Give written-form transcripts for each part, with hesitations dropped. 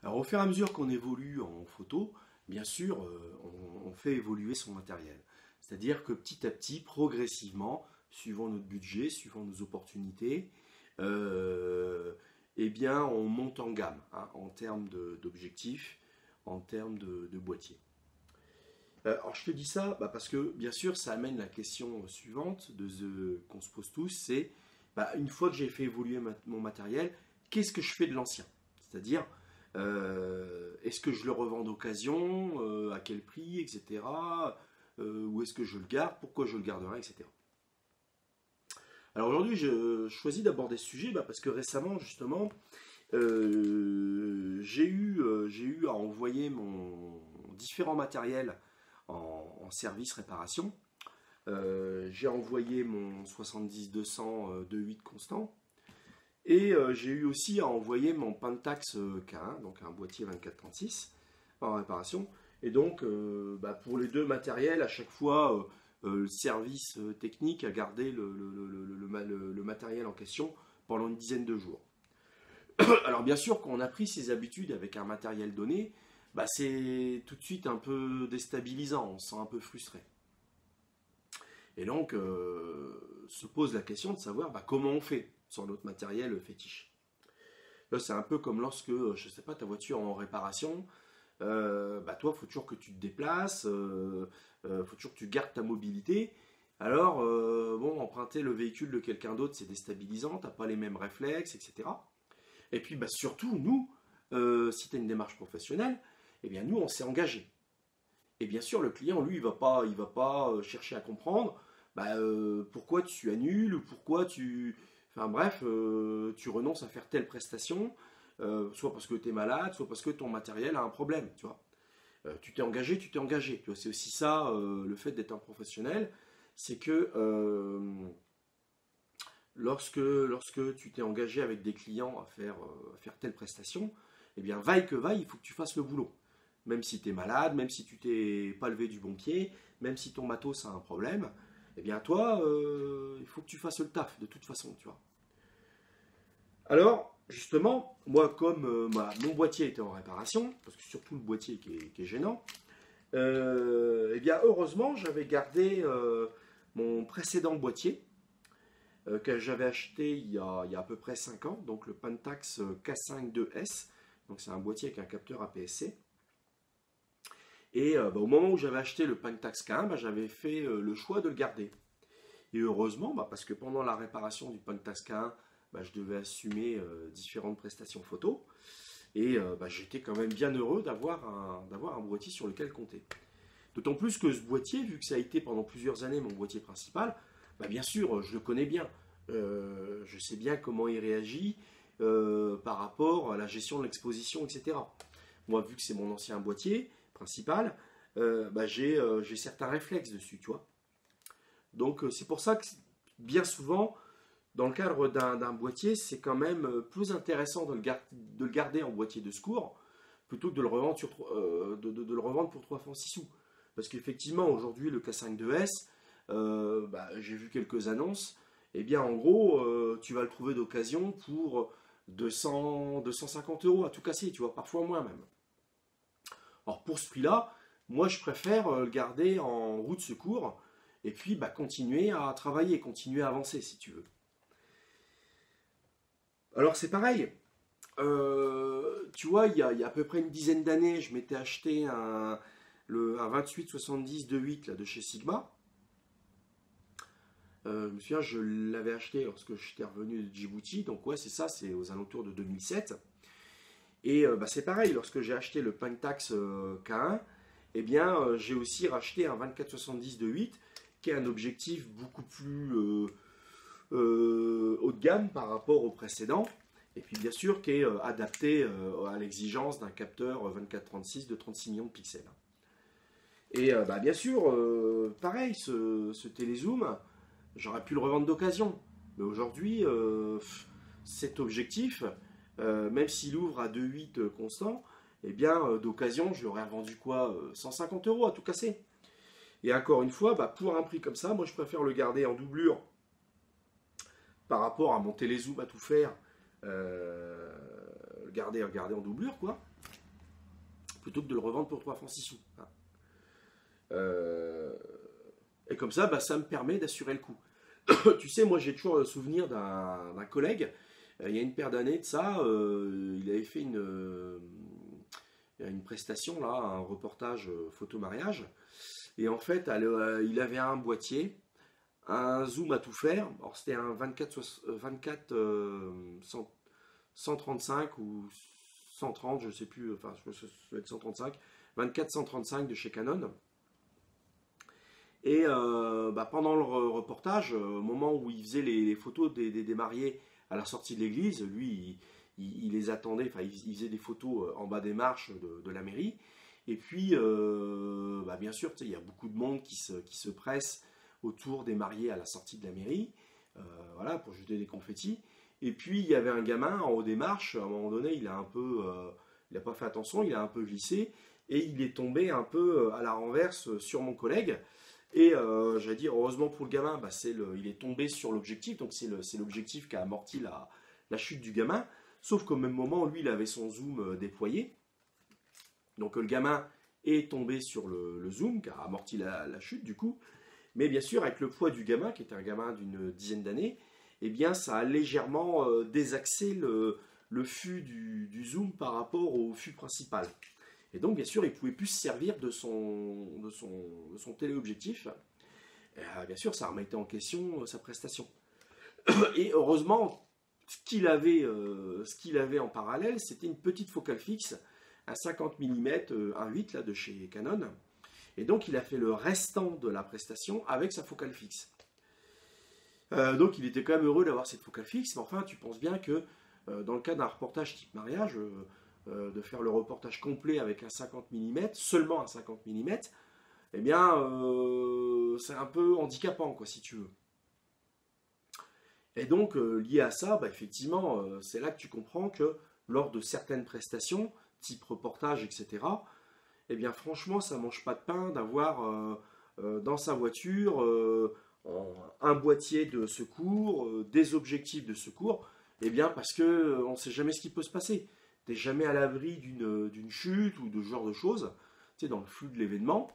Alors au fur et à mesure qu'on évolue en photo, bien sûr, on fait évoluer son matériel. C'est-à-dire que petit à petit, progressivement, suivant notre budget, suivant nos opportunités, eh bien, on monte en gamme hein, en termes d'objectifs, en termes de boîtier. Alors je te dis ça parce que bien sûr ça amène la question suivante qu'on se pose tous, c'est une fois que j'ai fait évoluer mon matériel, qu'est-ce que je fais de l'ancien? C'est-à-dire, est-ce que je le revends d'occasion, à quel prix, etc. Ou est-ce que je le garde, pourquoi je le garderai, etc. Alors aujourd'hui je choisis d'aborder ce sujet parce que récemment justement j'ai eu à envoyer mon différents matériels en service réparation. J'ai envoyé mon 70-200 2.8 constant et j'ai eu aussi à envoyer mon Pentax K1, donc un boîtier 24-36 en réparation. Et donc pour les deux matériels, à chaque fois, le service technique a gardé le matériel en question pendant une dizaine de jours. Alors bien sûr, quand on a pris ses habitudes avec un matériel donné, c'est tout de suite un peu déstabilisant, on se sent un peu frustré. Et donc se pose la question de savoir comment on fait sur notre matériel fétiche. Là, c'est un peu comme lorsque, je sais pas, ta voiture est en réparation, toi, il faut toujours que tu te déplaces, faut toujours que tu gardes ta mobilité. Alors, emprunter le véhicule de quelqu'un d'autre, c'est déstabilisant, tu n'as pas les mêmes réflexes, etc. Et puis, surtout, nous, si tu as une démarche professionnelle, eh bien, nous, on s'est engagé. Et bien sûr, le client, lui, il va pas chercher à comprendre pourquoi tu annules, ou pourquoi tu... Enfin bref, tu renonces à faire telle prestation, soit parce que tu es malade, soit parce que ton matériel a un problème, tu vois. Tu t'es engagé, tu t'es engagé. Tu vois, c'est aussi ça, le fait d'être un professionnel, c'est que lorsque tu t'es engagé avec des clients à faire telle prestation, eh bien, vaille que vaille, il faut que tu fasses le boulot. Même si tu es malade, même si tu t'es pas levé du bon pied, même si ton matos a un problème, eh bien, toi, il faut que tu fasses le taf, de toute façon, tu vois. Alors, justement, moi, comme mon boîtier était en réparation, parce que surtout le boîtier qui est gênant, eh bien, heureusement, j'avais gardé mon précédent boîtier que j'avais acheté il y a à peu près 5 ans, donc le Pentax K5-2S, donc c'est un boîtier avec un capteur APS-C. Et au moment où j'avais acheté le Pentax K1, j'avais fait le choix de le garder. Et heureusement, parce que pendant la réparation du Pentax K1, je devais assumer différentes prestations photo. Et j'étais quand même bien heureux d'avoir un boîtier sur lequel compter. D'autant plus que ce boîtier, vu que ça a été pendant plusieurs années mon boîtier principal, bien sûr, je le connais bien. Je sais bien comment il réagit par rapport à la gestion de l'exposition, etc. Moi, vu que c'est mon ancien boîtier principal, j'ai certains réflexes dessus, tu vois. Donc, c'est pour ça que bien souvent, dans le cadre d'un boîtier, c'est quand même plus intéressant de le garder en boîtier de secours plutôt que de le revendre, de le revendre pour 3 francs 6 sous. Parce qu'effectivement, aujourd'hui, le K5-2S, j'ai vu quelques annonces, et bien en gros, tu vas le trouver d'occasion pour 250 euros à tout casser, tu vois, parfois moins même. Alors pour ce prix-là, moi je préfère le garder en roue de secours et puis continuer à travailler, continuer à avancer si tu veux. Alors c'est pareil, tu vois, il y a à peu près une dizaine d'années, je m'étais acheté un 28-70 2.8 là, de chez Sigma. Je me souviens, je l'avais acheté lorsque j'étais revenu de Djibouti, donc ouais, c'est ça, c'est aux alentours de 2007. Et c'est pareil, lorsque j'ai acheté le Pentax K1, eh bien, j'ai aussi racheté un 24-70 2.8, qui est un objectif beaucoup plus haut de gamme par rapport au précédent, et puis bien sûr qui est adapté à l'exigence d'un capteur 24-36 de 36 millions de pixels. Et bien sûr, pareil, ce télézoom, j'aurais pu le revendre d'occasion. Mais aujourd'hui, cet objectif, même s'il ouvre à 2.8 constant, eh bien, d'occasion, je l'aurais revendu quoi 150 euros à tout casser. Et encore une fois, pour un prix comme ça, moi je préfère le garder en doublure par rapport à mon télézoom à tout faire. Le garder en doublure, quoi. plutôt que de le revendre pour 3 francs 6 sous. Hein. Et comme ça, ça me permet d'assurer le coup. Tu sais, moi j'ai toujours le souvenir d'un collègue, il y a une paire d'années de ça, il avait fait une prestation, là, un reportage photo mariage, et en fait, il avait un boîtier, un zoom à tout faire, alors c'était un 135 ou 130, je sais plus, enfin je pense que ça doit être 135, 24-135 de chez Canon. Et pendant le reportage, au moment où il faisait les photos des mariés à la sortie de l'église, lui, il les attendait, enfin, il faisait des photos en bas des marches de la mairie. Et puis, bien sûr, il y a beaucoup de monde qui se presse autour des mariés à la sortie de la mairie, voilà, pour jeter des confettis. Et puis, il y avait un gamin en haut des marches, à un moment donné, il n'a pas fait attention, il a un peu glissé, et il est tombé un peu à la renverse sur mon collègue. Et j'allais dire, heureusement pour le gamin, il est tombé sur l'objectif, donc c'est l'objectif qui a amorti la chute du gamin, sauf qu'au même moment, lui, il avait son zoom déployé, donc le gamin est tombé sur le zoom, qui a amorti la chute du coup, mais bien sûr, avec le poids du gamin, qui était un gamin d'une dizaine d'années, eh bien, ça a légèrement désaxé le fût du zoom par rapport au fût principal. Et donc, bien sûr, il ne pouvait plus se servir de son téléobjectif. Et, bien sûr, ça remettait en question sa prestation. Et heureusement, ce qu'il avait en parallèle, c'était une petite focale fixe, un 50 mm 1.8 là, de chez Canon. Et donc, il a fait le restant de la prestation avec sa focale fixe. Donc, il était quand même heureux d'avoir cette focale fixe. Mais enfin, tu penses bien que dans le cas d'un reportage type mariage, de faire le reportage complet avec un 50 mm, seulement un 50 mm, eh bien, c'est un peu handicapant, quoi, si tu veux. Et donc, lié à ça, effectivement, c'est là que tu comprends que lors de certaines prestations, type reportage, etc., eh bien, franchement, ça ne mange pas de pain d'avoir dans sa voiture un boîtier de secours, des objectifs de secours, eh bien, parce qu'on ne sait jamais ce qui peut se passer. Tu n'es jamais à l'abri d'une chute ou de ce genre de choses, tu sais, dans le flux de l'événement.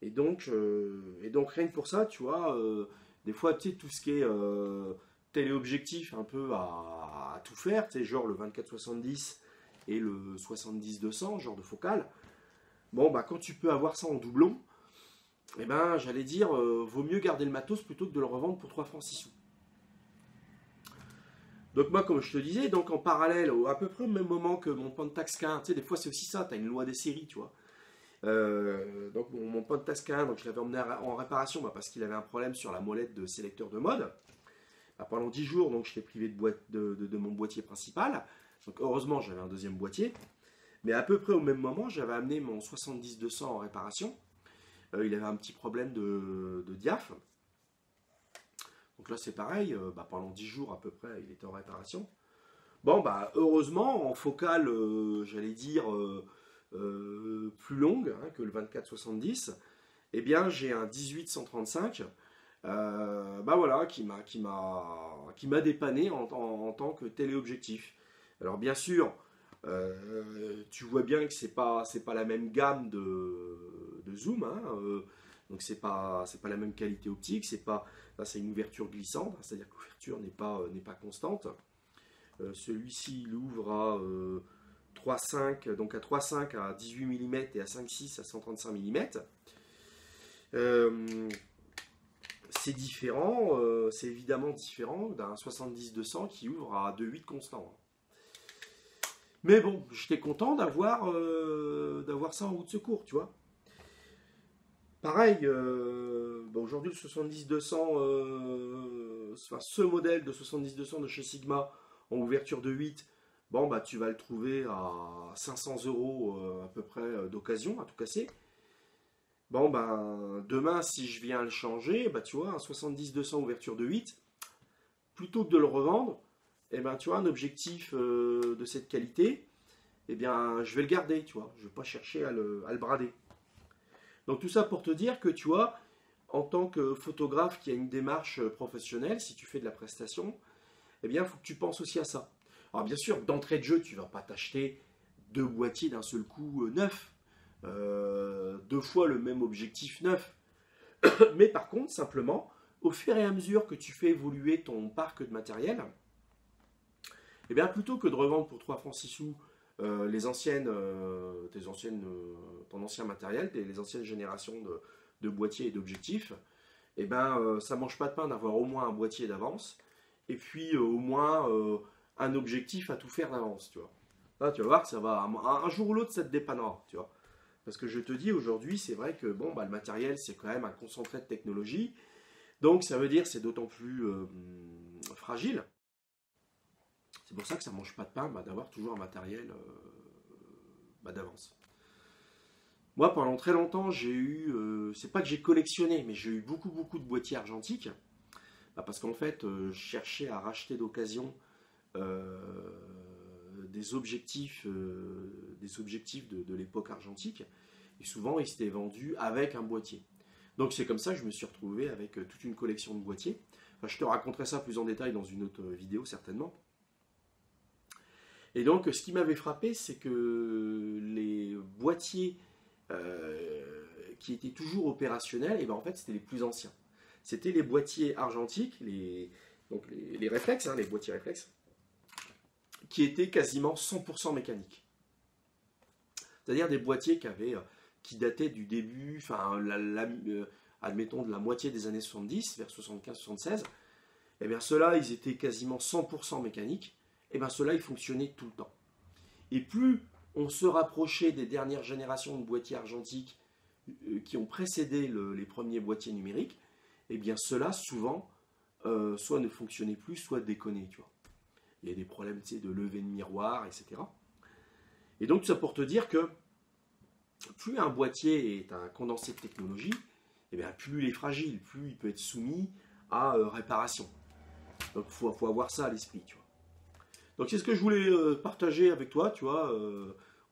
Et donc, rien que pour ça, tu vois, des fois, tu sais, tout ce qui est téléobjectif un peu à tout faire, tu sais, genre le 24-70 et le 70-200, genre de focale. Bon, quand tu peux avoir ça en doublon, eh ben, j'allais dire, vaut mieux garder le matos plutôt que de le revendre pour 3 francs 6 sous. Donc moi, comme je te disais, donc en parallèle, à peu près au même moment que mon Pentax K1, tu sais, des fois c'est aussi ça, tu as une loi des séries, tu vois. Donc mon Pentax K1, donc je l'avais emmené en réparation parce qu'il avait un problème sur la molette de sélecteur de mode. Pendant 10 jours, donc je l'ai privé de mon boîtier principal. Donc heureusement, j'avais un deuxième boîtier. Mais à peu près au même moment, j'avais amené mon 70-200 en réparation. Il avait un petit problème de diaph. Donc là, c'est pareil, pendant 10 jours à peu près, il était en réparation. Bon, heureusement, en focale, j'allais dire, plus longue que le 24-70, eh bien, j'ai un 18-135, voilà, qui m'a dépanné en tant que téléobjectif. Alors, bien sûr, tu vois bien que c'est pas la même gamme de zoom, hein, donc c'est pas la même qualité optique, c'est une ouverture glissante, c'est-à-dire que l'ouverture n'est pas constante. Celui-ci il ouvre à 3,5, donc à 3,5 à 18 mm et à 5,6 à 135 mm. C'est différent, c'est évidemment différent d'un 70-200 qui ouvre à 2,8 constant. Mais bon, j'étais content d'avoir ça en roue de secours, tu vois. Pareil, aujourd'hui le 70-200, ce modèle de 70-200 de chez Sigma en ouverture de 8, tu vas le trouver à 500 € à peu près d'occasion, à tout casser. Demain, si je viens le changer, tu vois, un 70-200 ouverture de 8, plutôt que de le revendre, tu vois, un objectif de cette qualité, je vais le garder, tu vois, je ne vais pas chercher à le brader. Donc tout ça pour te dire que, tu vois, en tant que photographe qui a une démarche professionnelle, si tu fais de la prestation, il faut que tu penses aussi à ça. Alors bien sûr, d'entrée de jeu, tu ne vas pas t'acheter 2 boîtiers d'un seul coup neufs. 2 fois le même objectif neuf. Mais par contre, simplement, au fur et à mesure que tu fais évoluer ton parc de matériel, eh bien, plutôt que de revendre pour 3 francs 6 sous ton ancien matériel, les anciennes générations de boîtiers et d'objectifs, eh ben, ça mange pas de pain d'avoir au moins un boîtier d'avance, et puis au moins un objectif à tout faire d'avance, tu vois. Là, tu vas voir que ça va, un jour ou l'autre, ça te dépannera, tu vois. Parce que je te dis, aujourd'hui, c'est vrai que bon, bah, le matériel, c'est quand même un concentré de technologie, donc ça veut dire que c'est d'autant plus fragile. C'est pour ça que ça ne mange pas de pain d'avoir toujours un matériel d'avance. Moi, pendant très longtemps, j'ai eu, c'est pas que j'ai collectionné, mais j'ai eu beaucoup de boîtiers argentiques, parce qu'en fait, je cherchais à racheter d'occasion euh, des objectifs de l'époque argentique, et souvent, ils s'étaient vendus avec un boîtier. Donc c'est comme ça que je me suis retrouvé avec toute une collection de boîtiers. Enfin, je te raconterai ça plus en détail dans une autre vidéo, certainement. Et donc, ce qui m'avait frappé, c'est que les boîtiers qui étaient toujours opérationnels, et ben en fait, c'était les plus anciens. C'était les boîtiers argentiques, donc les réflexes, les boîtiers réflexes, qui étaient quasiment 100% mécaniques. C'est-à-dire des boîtiers qui dataient du début, admettons de la moitié des années 70, vers 75-76. Et bien ceux-là, ils étaient quasiment 100% mécaniques. Et bien ceux-là, ils fonctionnaient tout le temps. Et plus on se rapprochait des dernières générations de boîtiers argentiques qui ont précédé les premiers boîtiers numériques, et bien ceux-là, souvent, soit ne fonctionnaient plus, soit déconnaient, tu vois. Il y a des problèmes, tu sais, de levée de miroir, etc. Et donc, tout ça pour te dire que plus un boîtier est un condensé de technologie, et bien plus il est fragile, plus il peut être soumis à réparation. Donc, il faut avoir ça à l'esprit, tu vois. Donc, c'est ce que je voulais partager avec toi, tu vois,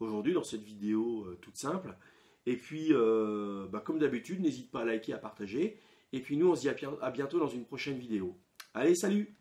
aujourd'hui, dans cette vidéo toute simple. Et puis, comme d'habitude, n'hésite pas à liker, à partager. Et puis, nous, on se dit à bientôt dans une prochaine vidéo. Allez, salut!